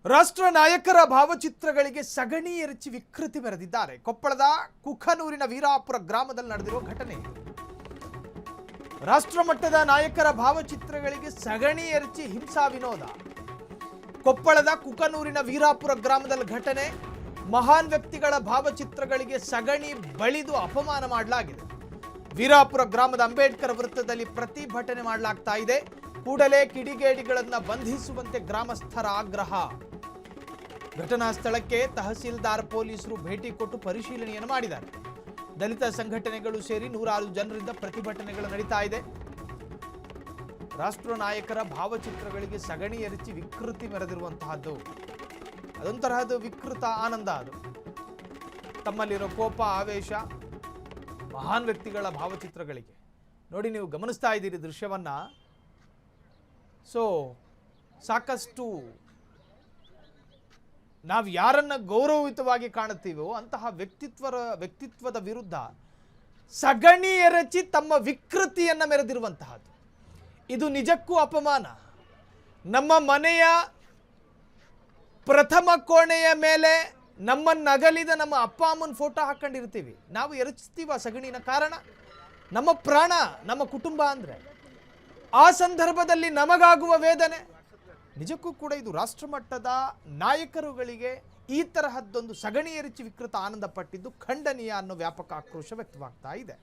ರಾಷ್ಟ್ರ ನಾಯಕರ ಭಾವಚಿತ್ರಗಳಿಗೆ ಸಗಣಿ ಎರಚಿ ವಿಕೃತಿ ಮೆರೆದಿದ್ದಾರೆ. ಕೊಪ್ಪಳದ ಕುಖನೂರಿನ ವೀರಾಪುರ ಗ್ರಾಮದಲ್ಲಿ ನಡೆದಿರುವ ಘಟನೆ. ರಾಷ್ಟ್ರ ಮಟ್ಟದ ನಾಯಕರ ಭಾವಚಿತ್ರಗಳಿಗೆ ಸಗಣಿ ಎರಚಿ ಹಿಂಸಾ ವಿನೋದ. ಕೊಪ್ಪಳದ ಕುಖನೂರಿನ ವೀರಾಪುರ ಗ್ರಾಮದಲ್ಲಿ ಘಟನೆ. ಮಹಾನ್ ವ್ಯಕ್ತಿಗಳ ಭಾವಚಿತ್ರಗಳಿಗೆ ಸಗಣಿ ಬಳಿದು ಅಪಮಾನ ಮಾಡಲಾಗಿದೆ. ವೀರಾಪುರ ಗ್ರಾಮದ ಅಂಬೇಡ್ಕರ್ ವೃತ್ತದಲ್ಲಿ ಪ್ರತಿಭಟನೆ ಮಾಡಲಾಗ್ತಾ ಇದೆ. ಕೂಡಲೇ ಕಿಡಿಗೇಡಿಗಳನ್ನು ಬಂಧಿಸುವಂತೆ ಗ್ರಾಮಸ್ಥರ ಆಗ್ರಹ. ಘಟನಾ ಸ್ಥಳಕ್ಕೆ ತಹಸೀಲ್ದಾರ್ ಪೊಲೀಸರು ಭೇಟಿ ಕೊಟ್ಟು ಪರಿಶೀಲನೆಯನ್ನು ಮಾಡಿದ್ದಾರೆ. ದಲಿತ ಸಂಘಟನೆಗಳು ಸೇರಿ ನೂರಾರು ಜನರಿಂದ ಪ್ರತಿಭಟನೆಗಳು ನಡೀತಾ ಇದೆ. ರಾಷ್ಟ್ರ ನಾಯಕರ ಭಾವಚಿತ್ರಗಳಿಗೆ ಸಗಣಿ ಎರಚಿ ವಿಕೃತಿ ಮೆರೆದಿರುವಂತಹದ್ದು ಅದೊಂತರಹದ್ದು ವಿಕೃತ ಆನಂದ. ಅದು ತಮ್ಮಲ್ಲಿರೋ ಕೋಪ, ಆವೇಶ ಮಹಾನ್ ವ್ಯಕ್ತಿಗಳ ಭಾವಚಿತ್ರಗಳಿಗೆ ನೋಡಿ. ನೀವು ಗಮನಿಸ್ತಾ ಇದ್ದೀರಿ ದೃಶ್ಯವನ್ನ. ಸಾಕಷ್ಟು ನಾವು ಯಾರನ್ನ ಗೌರವಯುತವಾಗಿ ಕಾಣುತ್ತೀವೋ ಅಂತಹ ವ್ಯಕ್ತಿತ್ವದ ವಿರುದ್ಧ ಸಗಣಿ ಎರಚಿ ತಮ್ಮ ವಿಕೃತಿಯನ್ನು ಮೆರೆದಿರುವಂತಹದ್ದು ಇದು ನಿಜಕ್ಕೂ ಅಪಮಾನ. ನಮ್ಮ ಮನೆಯ ಪ್ರಥಮ ಕೋಣೆಯ ಮೇಲೆ ನಮ್ಮನ್ನಗಲಿದ ನಮ್ಮ ಅಪ್ಪ ಅಮ್ಮನ ಫೋಟೋ ಹಾಕೊಂಡಿರ್ತೀವಿ. ನಾವು ಎರಚಿಸ್ತೀವ ಸಗಣಿನ. ಕಾರಣ ನಮ್ಮ ಪ್ರಾಣ, ನಮ್ಮ ಕುಟುಂಬ ಅಂದರೆ ಆ ಸಂದರ್ಭದಲ್ಲಿ ನಮಗಾಗುವ ವೇದನೆ. ನಿಜಕ್ಕೂ ಕೂಡ ಇದು ರಾಷ್ಟ್ರಮಟ್ಟದ ನಾಯಕರುಗಳಿಗೆ ಈ ತರಹದ್ದೊಂದು ಸಗಣಿ ಎರಚಿ ವಿಕೃತ ಆನಂದ ಪಟ್ಟಿದ್ದು ಖಂಡನೀಯ ಅನ್ನೋ ವ್ಯಾಪಕ ಆಕ್ರೋಶ ವ್ಯಕ್ತವಾಗ್ತಾ ಇದೆ.